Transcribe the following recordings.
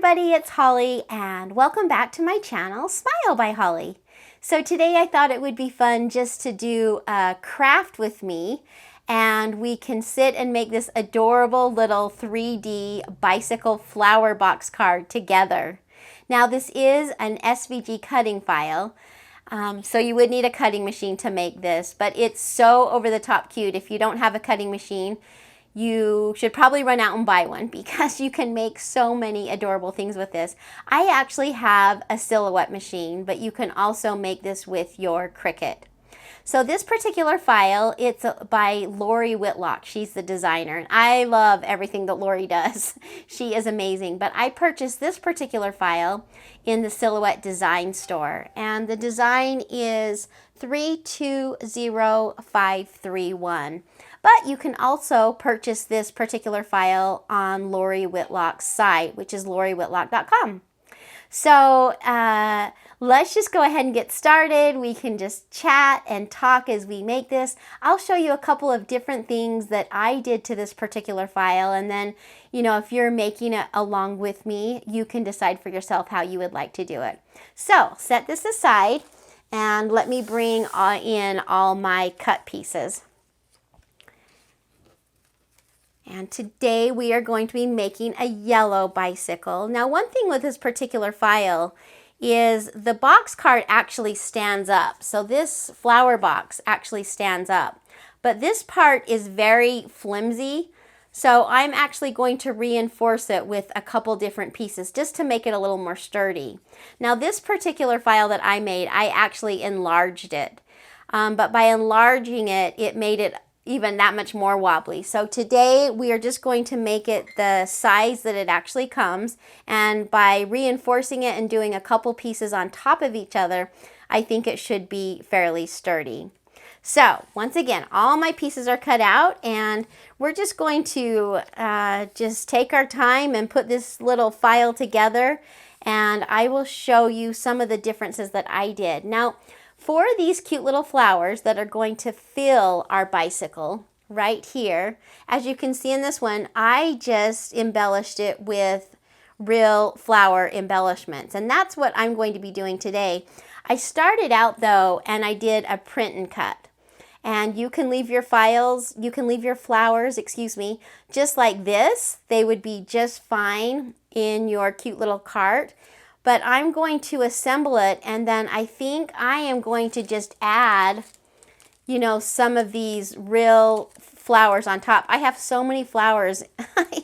everybody, it's Holly and welcome back to my channel, Smile by Holly. So today I thought it would be fun just to do a craft with me and we can sit and make this adorable little 3D bicycle flower box card together. Now this is an SVG cutting file, so you would need a cutting machine to make this, but it's so over the top cute. If you don't have a cutting machine, you should probably run out and buy one because you can make so many adorable things with this. I actually have a silhouette machine, but you can also make this with your Cricut. So this particular file, it's by Lori Whitlock. She's the designer, and I love everything that Lori does. She is amazing, but I purchased this particular file in the Silhouette Design Store, and the design is 320531. But you can also purchase this particular file on Lori Whitlock's site, which is loriwhitlock.com. So let's just go ahead and get started. We can just chat and talk as we make this. I'll show you a couple of different things that I did to this particular file, and then, you know, if you're making it along with me, you can decide for yourself how you would like to do it. So set this aside and let me bring in all my cut pieces. And today we are going to be making a yellow bicycle. Now, one thing with this particular file is the box card actually stands up. So this flower box actually stands up. But this part is very flimsy. So I'm actually going to reinforce it with a couple different pieces just to make it a little more sturdy. Now, this particular file that I made, I actually enlarged it. But by enlarging it, it made it even that much more wobbly. So today we are just going to make it the size that it actually comes, and by reinforcing it and doing a couple pieces on top of each other, I think it should be fairly sturdy. So once again, all my pieces are cut out, and we're just going to just take our time and put this little file together, and I will show you some of the differences that I did. Now, for these cute little flowers that are going to fill our bicycle right here, as you can see in this one, I just embellished it with real flower embellishments, and that's what I'm going to be doing today. I started out though, and I did a print and cut. And you can leave your flowers, excuse me, just like this. They would be just fine in your cute little cart. But I'm going to assemble it, and then I think I am going to just add, you know, some of these real flowers on top. I have so many flowers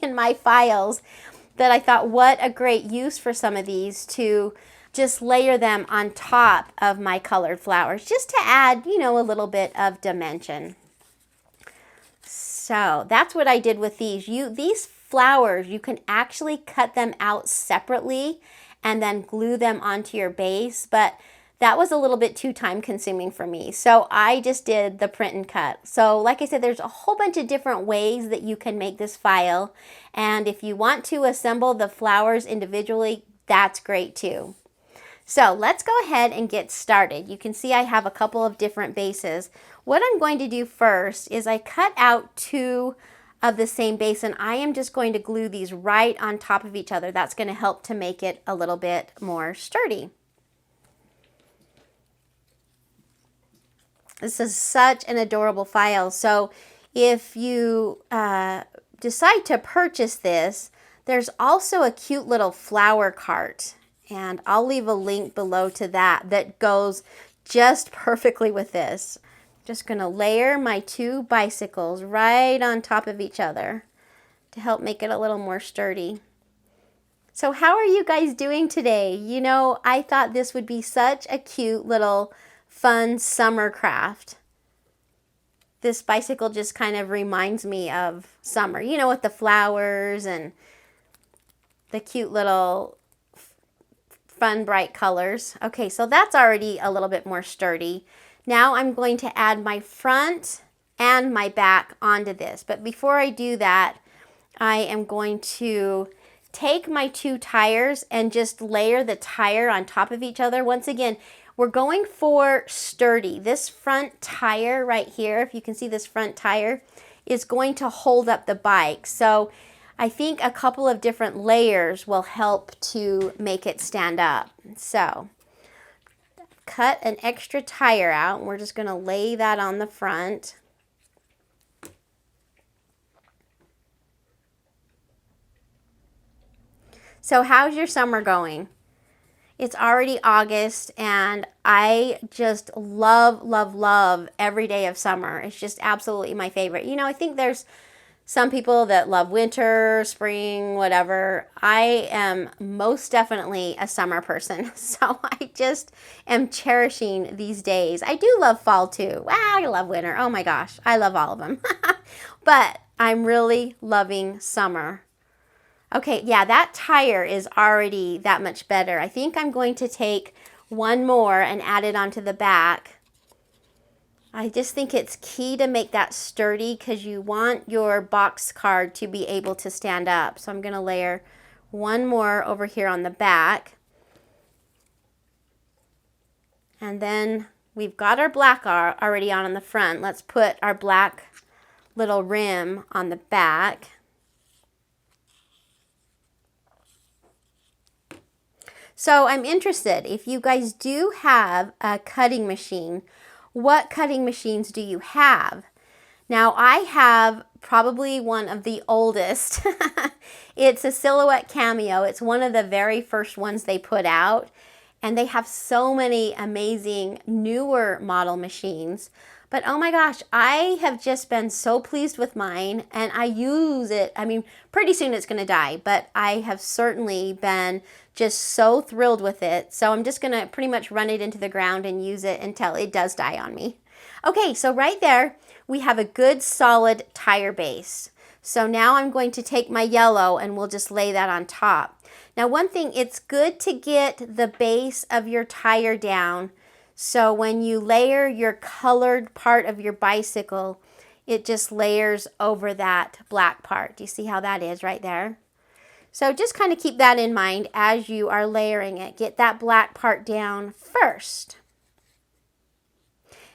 in my files that I thought, what a great use for some of these, to just layer them on top of my colored flowers, just to add, you know, a little bit of dimension. So that's what I did with these. These flowers, you can actually cut them out separately and then glue them onto your base, but that was a little bit too time consuming for me. So I just did the print and cut. So like I said, there's a whole bunch of different ways that you can make this file. And if you want to assemble the flowers individually, that's great too. So let's go ahead and get started. You can see I have a couple of different bases. What I'm going to do first is I cut out two of the same base, and I am just going to glue these right on top of each other. That's going to help to make it a little bit more sturdy. This is such an adorable file. So if you decide to purchase this, there's also a cute little flower cart, and I'll leave a link below to that goes just perfectly with this. Just going to layer my two bicycles right on top of each other to help make it a little more sturdy. So how are you guys doing today? You know, I thought this would be such a cute little fun summer craft. This bicycle just kind of reminds me of summer, you know, with the flowers and the cute little fun bright colors. Okay, so that's already a little bit more sturdy. Now I'm going to add my front and my back onto this. But before I do that, I am going to take my two tires and just layer the tire on top of each other. Once again, we're going for sturdy. This front tire right here, if you can see this front tire, is going to hold up the bike. So I think a couple of different layers will help to make it stand up. So cut an extra tire out, and we're just going to lay that on the front. So how's your summer going? It's already August, and I just love, love, love every day of summer. It's just absolutely my favorite. You know, I think there's some people that love winter, spring, whatever. I am most definitely a summer person, so I just am cherishing these days. I do love fall too. Wow, I love winter. Oh my gosh, I love all of them. But I'm really loving summer. Okay, yeah, that tire is already that much better. I think I'm going to take one more and add it onto the back. I just think it's key to make that sturdy because you want your box card to be able to stand up. So I'm going to layer one more over here on the back. And then we've got our black already on the front. Let's put our black little rim on the back. So I'm interested, if you guys do have a cutting machine, what cutting machines do you have? Now I have probably one of the oldest. It's a Silhouette Cameo. It's one of the very first ones they put out. And they have so many amazing newer model machines. But oh my gosh, I have just been so pleased with mine, and I use it. I mean, pretty soon it's going to die, but I have certainly been just so thrilled with it. So I'm just going to pretty much run it into the ground and use it until it does die on me. Okay, so right there, we have a good solid tire base. So now I'm going to take my yellow and we'll just lay that on top. Now one thing, it's good to get the base of your tire down so when you layer your colored part of your bicycle, it just layers over that black part. Do you see how that is right there? So just kind of keep that in mind as you are layering it. Get that black part down first.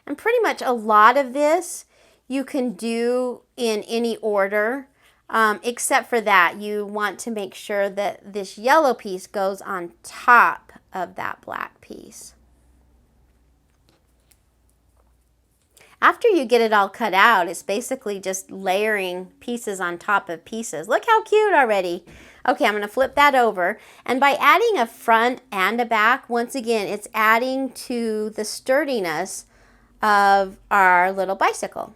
And pretty much a lot of this you can do in any order, except for that you want to make sure that this yellow piece goes on top of that black piece. After you get it all cut out, it's basically just layering pieces on top of pieces. Look how cute already. Okay, I'm going to flip that over. And by adding a front and a back, once again, it's adding to the sturdiness of our little bicycle.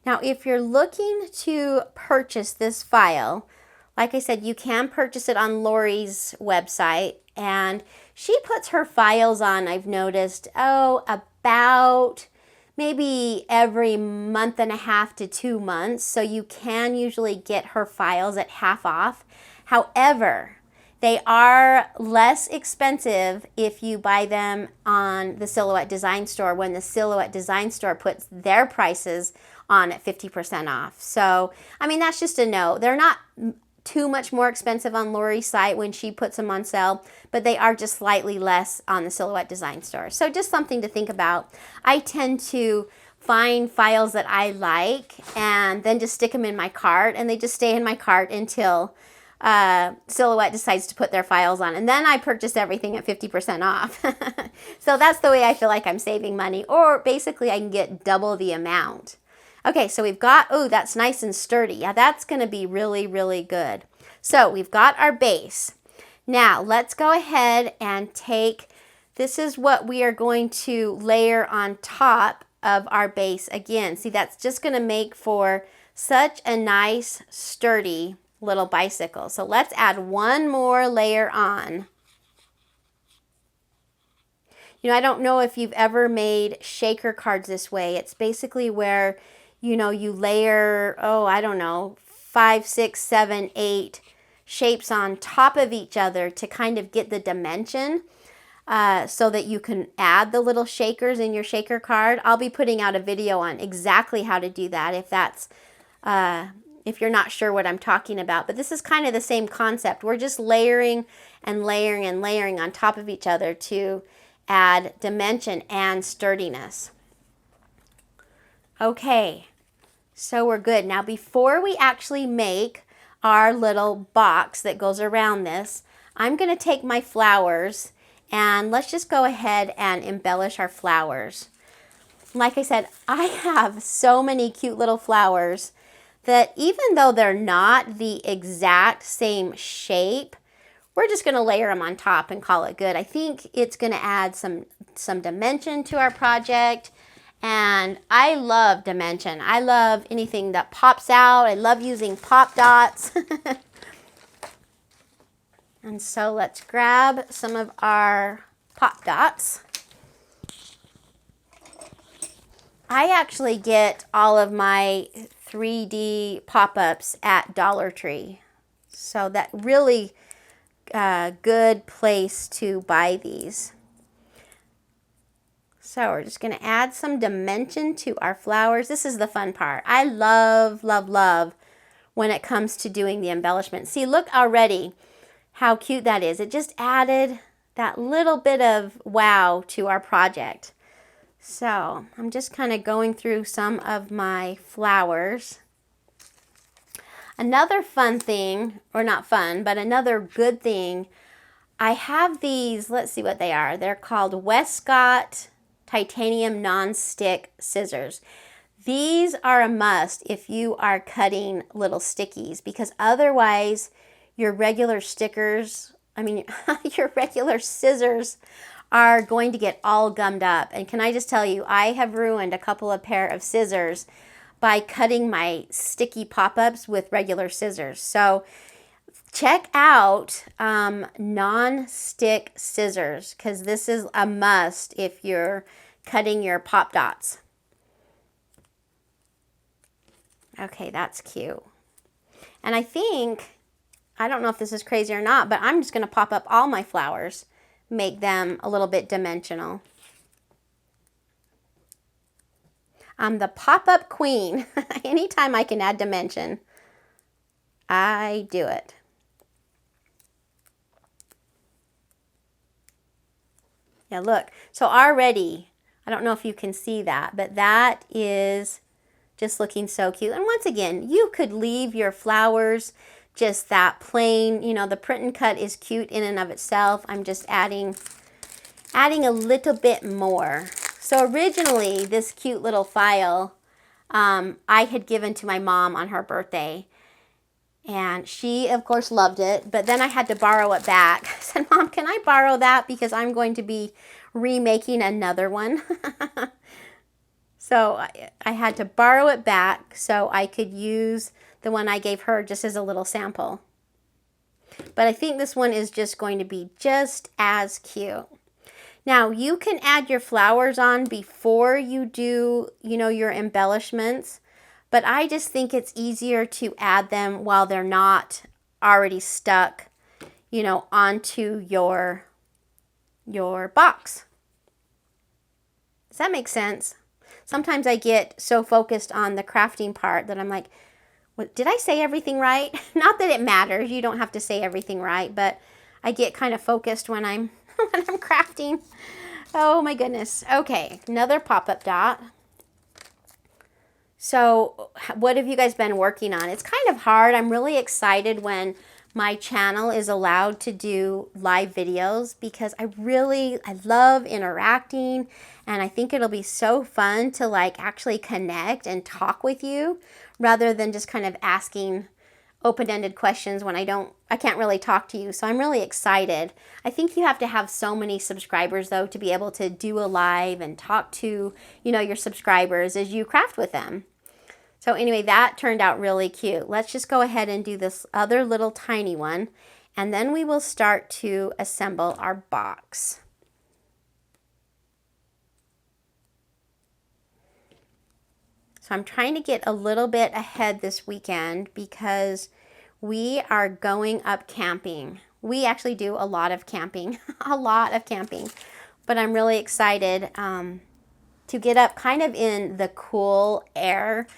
Now, if you're looking to purchase this file, like I said, you can purchase it on Lori's website, and she puts her files on, I've noticed, about maybe every month and a half to 2 months, so you can usually get her files at half off. However, they are less expensive if you buy them on the Silhouette Design Store when the Silhouette Design Store puts their prices on at 50% off. So, I mean, that's just a note. They're not too much more expensive on Lori's site when she puts them on sale, but they are just slightly less on the Silhouette Design Store. So just something to think about. I tend to find files that I like and then just stick them in my cart, and they just stay in my cart until Silhouette decides to put their files on, and then I purchase everything at 50% off. So that's the way I feel like I'm saving money, or basically I can get double the amount. Okay, so we've got, oh, that's nice and sturdy. Yeah, that's going to be really, really good. So we've got our base. Now let's go ahead and take, this is what we are going to layer on top of our base again. See, that's just going to make for such a nice, sturdy little bicycle. So let's add one more layer on. You know, I don't know if you've ever made shaker cards this way. It's basically where, you know, you layer, I don't know, 5, 6, 7, 8 shapes on top of each other to kind of get the dimension so that you can add the little shakers in your shaker card. I'll be putting out a video on exactly how to do that if if you're not sure what I'm talking about. But this is kind of the same concept. We're just layering and layering and layering on top of each other to add dimension and sturdiness. Okay, so we're good. Now before we actually make our little box that goes around this, I'm going to take my flowers and let's just go ahead and embellish our flowers. Like I said, I have so many cute little flowers that even though they're not the exact same shape, we're just going to layer them on top and call it good. I think it's going to add some dimension to our project. And I love dimension. I love anything that pops out. I love using pop dots. And so let's grab some of our pop dots. I actually get all of my 3D pop-ups at Dollar Tree. So that really good place to buy these. So we're just going to add some dimension to our flowers. This is the fun part. I love, love, love when it comes to doing the embellishment. See, look already how cute that is. It just added that little bit of wow to our project. So I'm just kind of going through some of my flowers. Another fun thing, or not fun, but another good thing, I have these, let's see what they are. They're called Westcott titanium non-stick scissors. These are a must if you are cutting little stickies, because otherwise your regular stickers, your regular scissors are going to get all gummed up. And can I just tell you, I have ruined a couple of pair of scissors by cutting my sticky pop-ups with regular scissors. So check out non-stick scissors, because this is a must if you're cutting your pop dots. Okay, that's cute. And I don't know if this is crazy or not, but I'm just going to pop up all my flowers, make them a little bit dimensional. I'm the pop-up queen. Anytime I can add dimension, I do it. Yeah, look. So already, I don't know if you can see that, but that is just looking so cute. And once again, you could leave your flowers just that plain. You know, the print and cut is cute in and of itself. I'm just adding a little bit more. So originally, this cute little file I had given to my mom on her birthday. And she, of course, loved it. But then I had to borrow it back. I said, Mom, can I borrow that? Because I'm going to be remaking another one. So I had to borrow it back so I could use the one I gave her just as a little sample. But I think this one is just going to be just as cute. Now, you can add your flowers on before you do, your embellishments. But I just think it's easier to add them while they're not already stuck, onto your box. Does that make sense? Sometimes I get so focused on the crafting part that I'm like, did I say everything right? Not that it matters. You don't have to say everything right, but I get kind of focused when I'm crafting. Oh my goodness. Okay, another pop-up dot. So what have you guys been working on? It's kind of hard. I'm really excited when my channel is allowed to do live videos, because I love interacting, and I think it'll be so fun to actually connect and talk with you rather than just kind of asking open-ended questions when I can't really talk to you. So I'm really excited. I think you have to have so many subscribers though to be able to do a live and talk to, your subscribers as you craft with them. So anyway, that turned out really cute. Let's just go ahead and do this other little tiny one, and then we will start to assemble our box. So I'm trying to get a little bit ahead this weekend because we are going up camping. We actually do a lot of camping, but I'm really excited to get up kind of in the cool air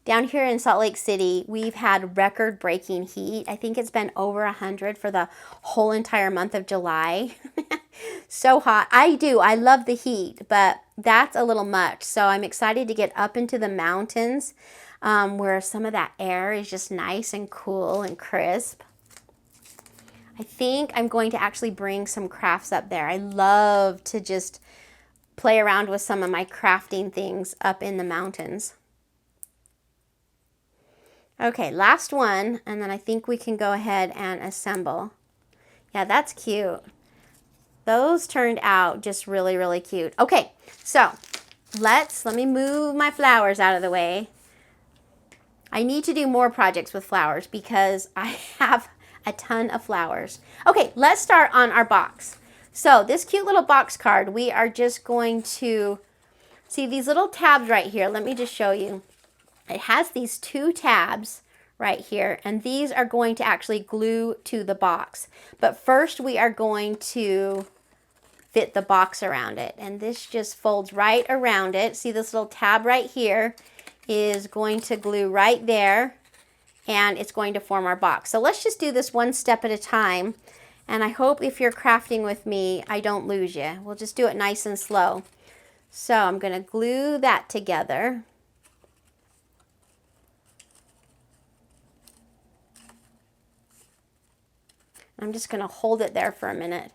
Down here in Salt Lake City, we've had record-breaking heat. I think it's been over 100 for the whole entire month of July. So hot. I love the heat, but that's a little much. So I'm excited to get up into the mountains where some of that air is just nice and cool and crisp. I think I'm going to actually bring some crafts up there. I love to just play around with some of my crafting things up in the mountains. Okay, last one, and then I think we can go ahead and assemble. Yeah, that's cute. Those turned out just really, really cute. Okay, so let me move my flowers out of the way. I need to do more projects with flowers because I have a ton of flowers. Okay, let's start on our box. So this cute little box card, we are just going to see these little tabs right here. Let me just show you. It has these 2 tabs right here, and these are going to actually glue to the box. But first we are going to fit the box around it, and this just folds right around it. See this little tab right here is going to glue right there, and it's going to form our box. So let's just do this one step at a time, and I hope if you're crafting with me, I don't lose you. We'll just do it nice and slow. So I'm going to glue that together. I'm just going to hold it there for a minute.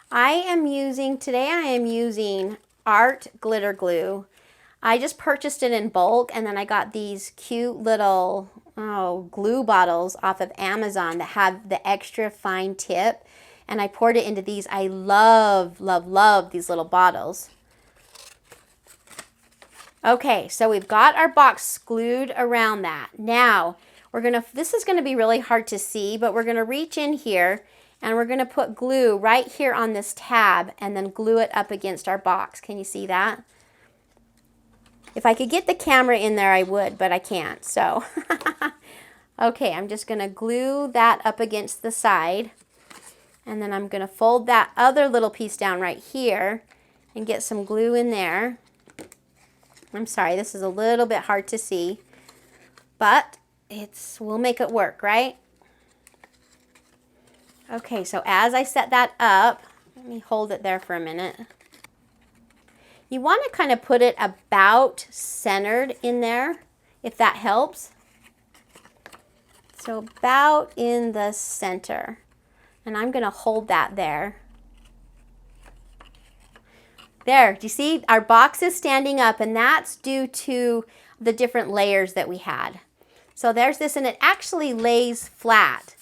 Today I am using Art Glitter Glue. I just purchased it in bulk, and then I got these cute little glue bottles off of Amazon that have the extra fine tip, and I poured it into these. I love, love, love these little bottles. Okay, so we've got our box glued around that. Now, this is gonna be really hard to see, but we're gonna reach in here and we're gonna put glue right here on this tab and then glue it up against our box. Can you see that? If I could get the camera in there, I would, but I can't, so. Okay, I'm just gonna glue that up against the side, and then I'm gonna fold that other little piece down right here and get some glue in there. I'm sorry, this is a little bit hard to see, but we'll make it work, right? Okay, so as I set that up, let me hold it there for a minute. You want to kind of put it about centered in there, if that helps. So about in the center. And I'm going to hold that there. There, do you see? Our box is standing up, and that's due to the different layers that we had. So there's this, and it actually lays flat.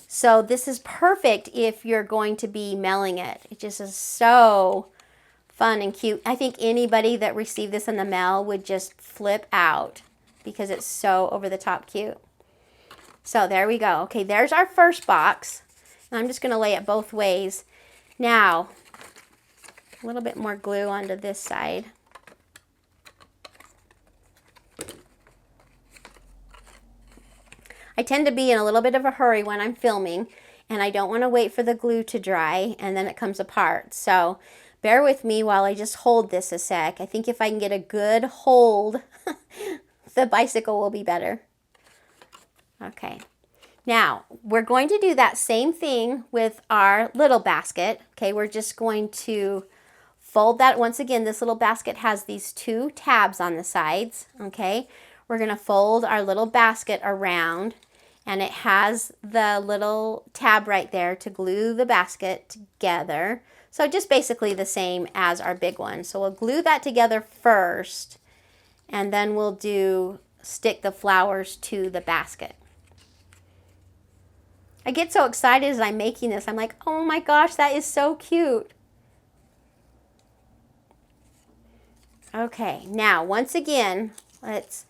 So this is perfect if you're going to be mailing it. It just is so fun and cute. I think anybody that received this in the mail would just flip out because it's so over the top cute. So there we go. Okay, there's our first box. And I'm just going to lay it both ways. Now, a little bit more glue onto this side. I tend to be in a little bit of a hurry when I'm filming, and I don't want to wait for the glue to dry and then it comes apart. So bear with me while I just hold this a sec. I think if I can get a good hold, the bicycle will be better. Okay. Now, we're going to do that same thing with our little basket. Okay, we're just going to fold that. Once again, this little basket has these 2 tabs on the sides. Okay, we're going to fold our little basket around, and it has the little tab right there to glue the basket together. So just basically the same as our big one. So we'll glue that together first, and then we'll stick the flowers to the basket. I get so excited as I'm making this. I'm like, oh my gosh, that is so cute. Okay, now once again, let's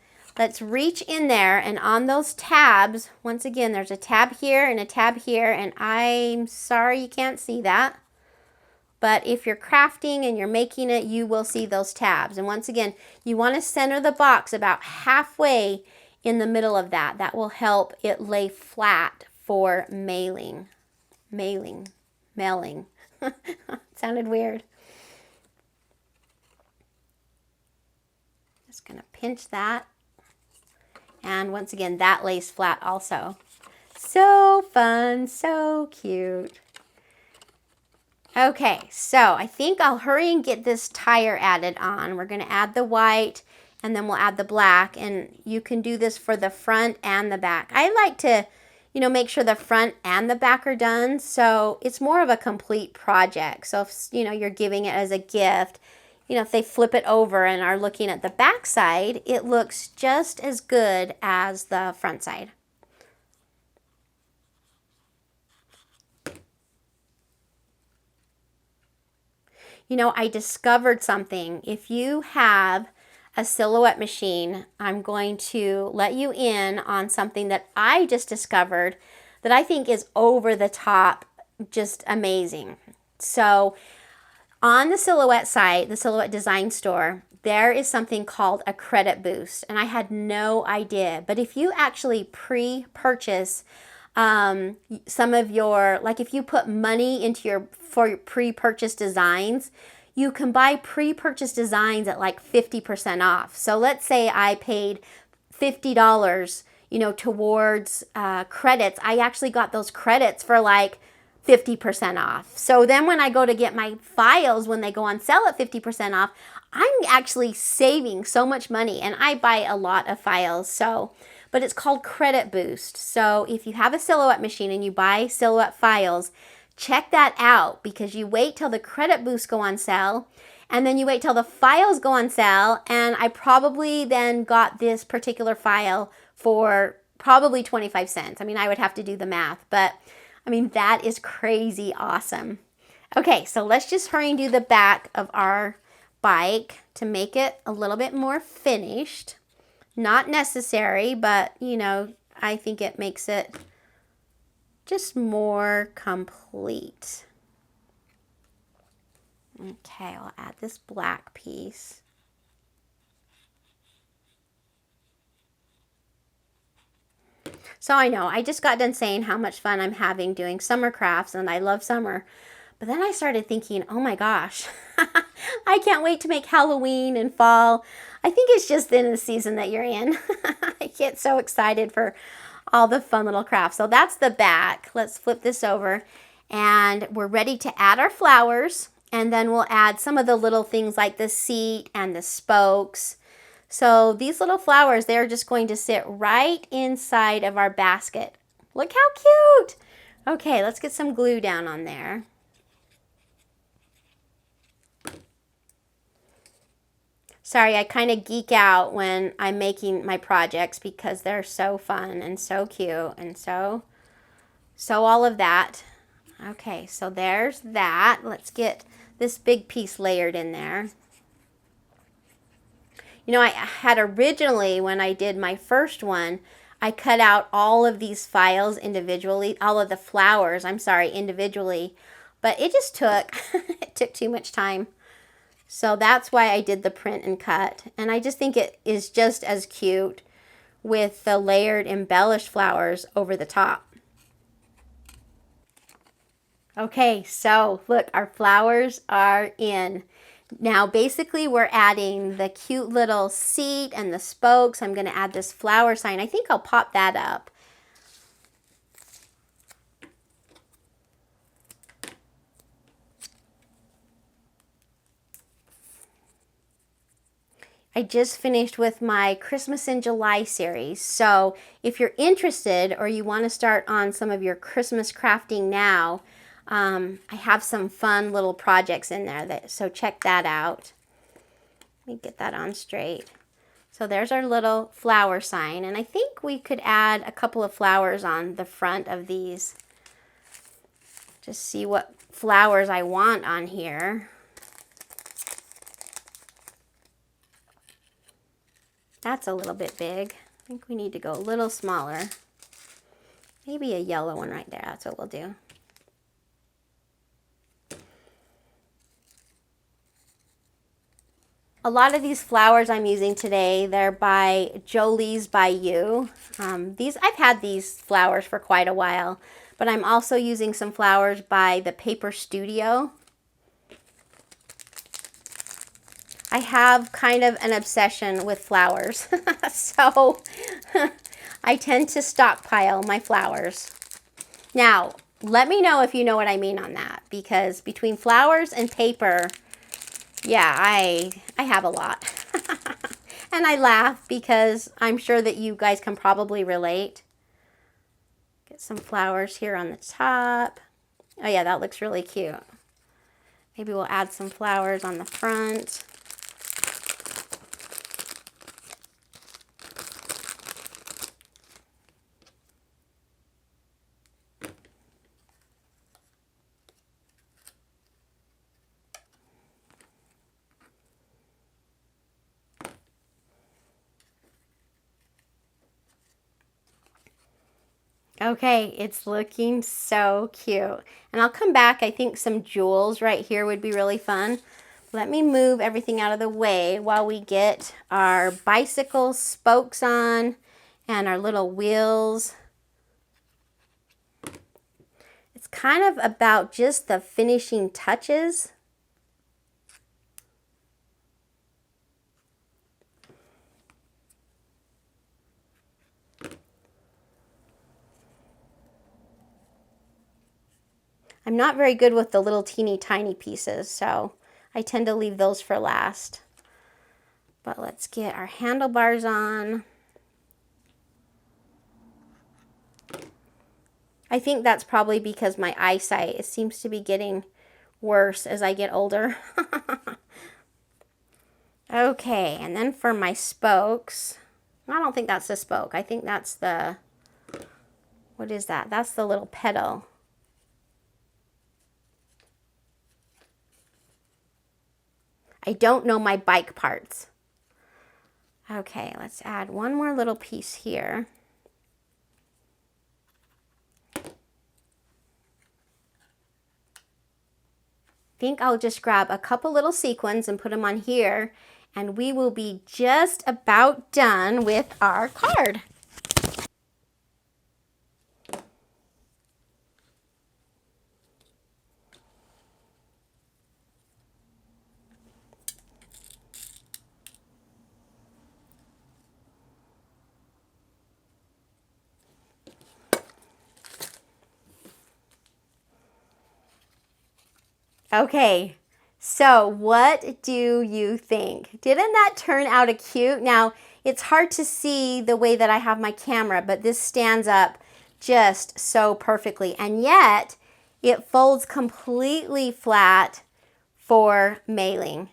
reach in there, and on those tabs, once again, there's a tab here and a tab here, and I'm sorry you can't see that. But if you're crafting and you're making it, you will see those tabs. And once again, you want to center the box about halfway in the middle of that. That will help it lay flat for mailing. Sounded weird. Just gonna pinch that And once again, that lays flat also. So fun, so cute. Okay, so I think I'll hurry and get this tire added on. We're going to add the white and then we'll add the black, and you can do this for the front and the back. I like to, you know, make sure the front and the back are done, so it's more of a complete project. So if, you know, you're giving it as a gift, you know, if they flip it over and are looking at the back side, it looks just as good as the front side. You know, I discovered something. If you have a silhouette machine, I'm going to let you in on something that I just discovered that I think is over the top, just amazing. So on the silhouette site, the Silhouette Design Store, there is something called a credit boost, and I had no idea. But if you actually pre-purchase some of your, like if you put money into your for pre-purchase designs, you can buy pre-purchase designs at like 50% off. So let's say I paid $50, you know, towards credits. I actually got those credits for like 50% off. So then when I go to get my files, when they go on sale at 50% off, I'm actually saving so much money, and I buy a lot of files. So, but it's called Credit Boost. So if you have a Silhouette machine and you buy Silhouette files, check that out, because you wait till the Credit Boost go on sale, and then you wait till the files go on sale, and I probably then got this particular file for probably 25 cents. I mean, I would have to do the math, but I mean, that is crazy awesome. Okay, so let's just hurry and do the back of our bike to make it a little bit more finished. Not necessary, but you know, I think it makes it just more complete. Okay, I'll add this black piece. So I know, I just got done saying how much fun I'm having doing summer crafts, and I love summer. But then I started thinking, oh my gosh, I can't wait to make Halloween and fall. I think it's just in the season that you're in. I get so excited for all the fun little crafts. So that's the back. Let's flip this over, and we're ready to add our flowers, and then we'll add some of the little things like the seat and the spokes. So these little flowers, they're just going to sit right inside of our basket. Look how cute. Okay, let's get some glue down on there. Sorry, I kind of geek out when I'm making my projects because they're so fun and so cute and so all of that. Okay, so there's that. Let's get this big piece layered in there. You know, I had originally, when I did my first one, I cut out all of these files individually, all of the flowers, I'm sorry, individually, but it just took, it took too much time. So that's why I did the print and cut. And I just think it is just as cute with the layered embellished flowers over the top. Okay, so look, our flowers are in. Now basically we're adding the cute little seat and the spokes. I'm going to add this flower sign. I think I'll pop that up. I just finished with my Christmas in July series. So if you're interested or you want to start on some of your Christmas crafting now, I have some fun little projects in there, so check that out. Let me get that on straight. So there's our little flower sign, and I think we could add a couple of flowers on the front of these. Just see what flowers I want on here. That's a little bit big. I think we need to go a little smaller. Maybe a yellow one right there. That's what we'll do. A lot of these flowers I'm using today, they're by Jolie's by You. I've had these flowers for quite a while, but I'm also using some flowers by the Paper Studio. I have kind of an obsession with flowers. So I tend to stockpile my flowers. Now, let me know if you know what I mean on that, because between flowers and paper, yeah, I have a lot. And I laugh because I'm sure that you guys can probably relate. Get some flowers here on the top. Oh yeah, that looks really cute. Maybe we'll add some flowers on the front. Okay, it's looking so cute. And I'll come back. I think some jewels right here would be really fun. Let me move everything out of the way while we get our bicycle spokes on and our little wheels. It's kind of about just the finishing touches. I'm not very good with the little teeny tiny pieces, so I tend to leave those for last. But let's get our handlebars on. I think that's probably because my eyesight, it seems to be getting worse as I get older. Okay, and then for my spokes, I don't think that's the spoke. I think that's the, what is that? That's the little pedal. I don't know my bike parts. Okay, let's add one more little piece here. I think I'll just grab a couple little sequins and put them on here, and we will be just about done with our card. Okay, so what do you think? Didn't that turn out cute? Now, it's hard to see the way that I have my camera, but this stands up just so perfectly. And yet, it folds completely flat for mailing.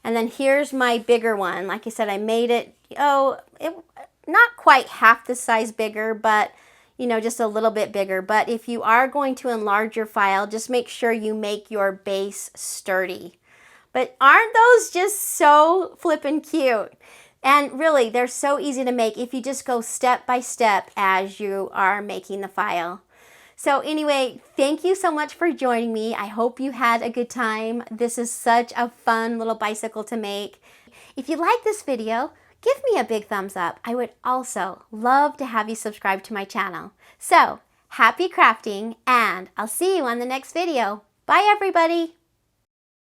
And then here's my bigger one. Like I said, I made it, not quite half the size bigger, but you know, just a little bit bigger. But if you are going to enlarge your file, just make sure you make your base sturdy. But aren't those just so flippin' cute? And really, they're so easy to make if you just go step by step as you are making the file. So anyway, thank you so much for joining me. I hope you had a good time. This is such a fun little bicycle to make. If you like this video, give me a big thumbs up. I would also love to have you subscribe to my channel. So, happy crafting, and I'll see you on the next video. Bye, everybody.